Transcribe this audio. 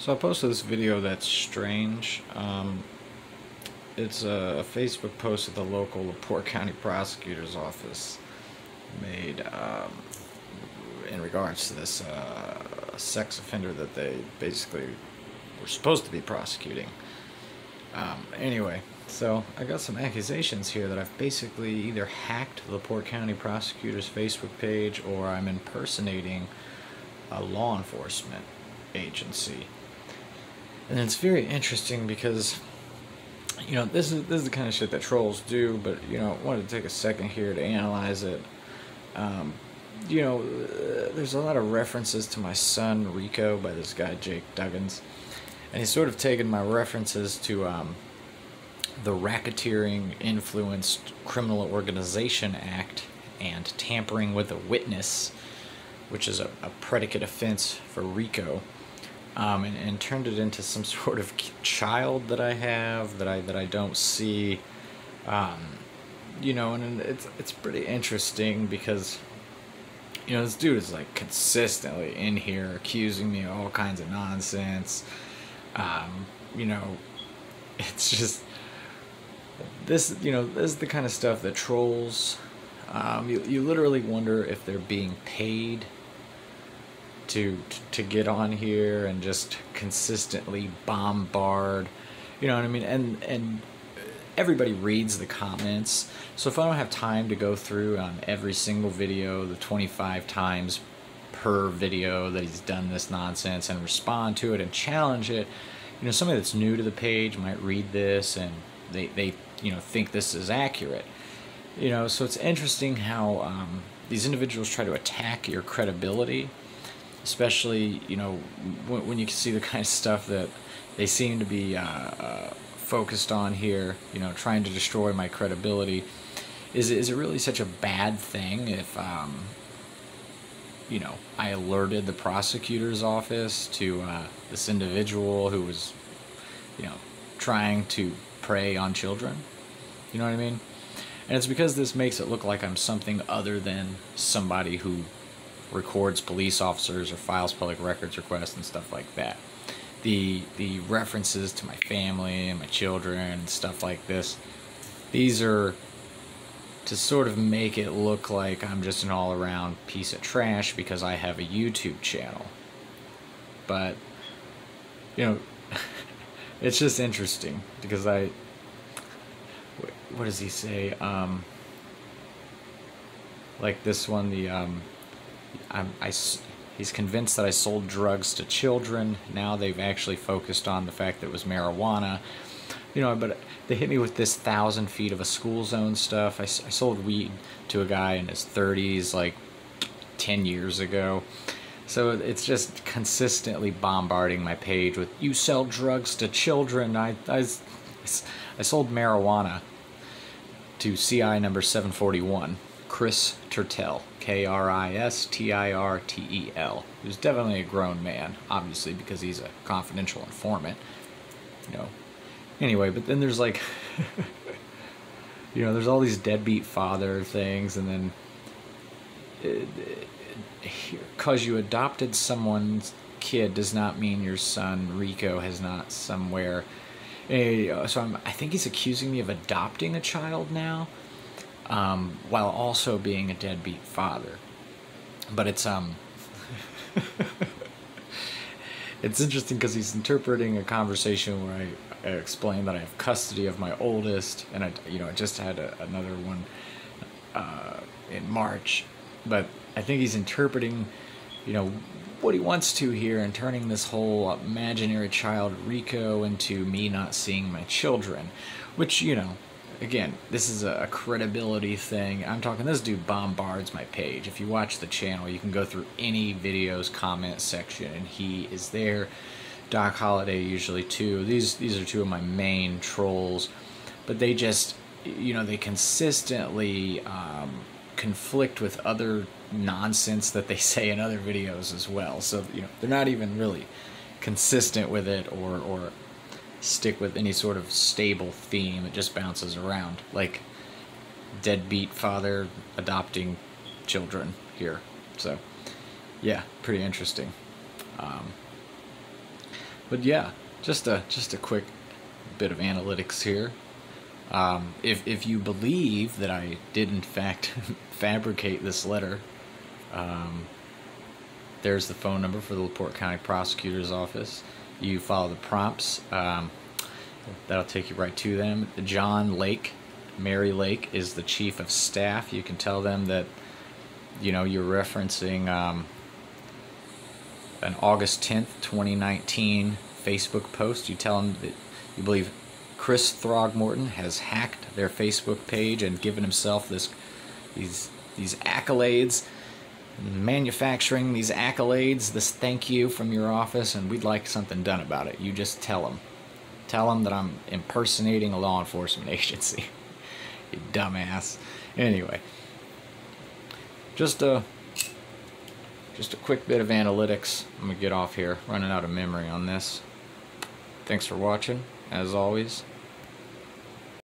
So I posted this video that's strange. It's a Facebook post that the local LaPorte County Prosecutor's Office made in regards to this sex offender that they basically were supposed to be prosecuting. Anyway, so I got some accusations here that I've basically either hacked the LaPorte County Prosecutor's Facebook page or I'm impersonating a law enforcement agency. And it's very interesting because, this is the kind of shit that trolls do, but, I wanted to take a second here to analyze it. There's a lot of references to my son, Rico, by this guy, Jake Duggins. And he's sort of taken my references to the Racketeering Influenced Criminal Organization Act and tampering with a witness, which is a predicate offense for Rico. And turned it into some sort of child that I have that I don't see, and it's pretty interesting because, this dude is like consistently in here accusing me of all kinds of nonsense. It's just this is the kind of stuff that trolls. You literally wonder if they're being paid to get on here and just consistently bombard, you know what I mean? And everybody reads the comments, so if I don't have time to go through on every single video, the 25 times per video that he's done this nonsense, and respond to it and challenge it, somebody that's new to the page might read this and they think this is accurate. So it's interesting how these individuals try to attack your credibility, especially, when you can see the kind of stuff that they seem to be focused on here, trying to destroy my credibility. Is it really such a bad thing if, I alerted the prosecutor's office to this individual who was, trying to prey on children? You know what I mean? And it's because this makes it look like I'm something other than somebody who records police officers or files public records requests and stuff like that. The references to my family and my children and stuff like this, these are to sort of make it look like I'm just an all-around piece of trash because I have a YouTube channel. But, it's just interesting because what does he say? Like this one, he's convinced that I sold drugs to children. Now they've actually focused on the fact that it was marijuana. But they hit me with this 1,000 feet of a school zone stuff. I sold weed to a guy in his 30s like 10 years ago. So it's just consistently bombarding my page with, you sell drugs to children. I sold marijuana to CI number 741. Chris Turtel, Kristirtel, who's definitely a grown man, obviously, because he's a confidential informant, Anyway, but then there's like, there's all these deadbeat father things, and then, because you adopted someone's kid does not mean your son, Rico, has not somewhere. So I think he's accusing me of adopting a child now, while also being a deadbeat father. But it's it's interesting because he's interpreting a conversation where I explained that I have custody of my oldest, and I just had another one in March. But I think he's interpreting, what he wants to here, and turning this whole imaginary child Rico into me not seeing my children, which, again, this is a credibility thing. I'm talking, this dude bombards my page. If you watch the channel, you can go through any video's comment section, and he is there. Doc Holliday usually too. These are two of my main trolls, but they just, they consistently conflict with other nonsense that they say in other videos as well. So, they're not even really consistent with it or stick with any sort of stable theme. It just bounces around, like deadbeat father adopting children here. So yeah, pretty interesting. But yeah, just a quick bit of analytics here. If you believe that I did in fact fabricate this letter, there's the phone number for the LaPorte County Prosecutor's Office. You follow the prompts. That'll take you right to them. John Lake, Mary Lake, is the chief of staff. You can tell them that, you know, you're referencing an August 10th, 2019 Facebook post. You tell them that you believe Chris Throgmorton has hacked their Facebook page and given himself these accolades, manufacturing these accolades, this thank you from your office, and we'd like something done about it. You just tell them. Tell them that I'm impersonating a law enforcement agency. You dumbass. Anyway, just a quick bit of analytics. I'm gonna get off here, running out of memory on this. Thanks for watching, as always.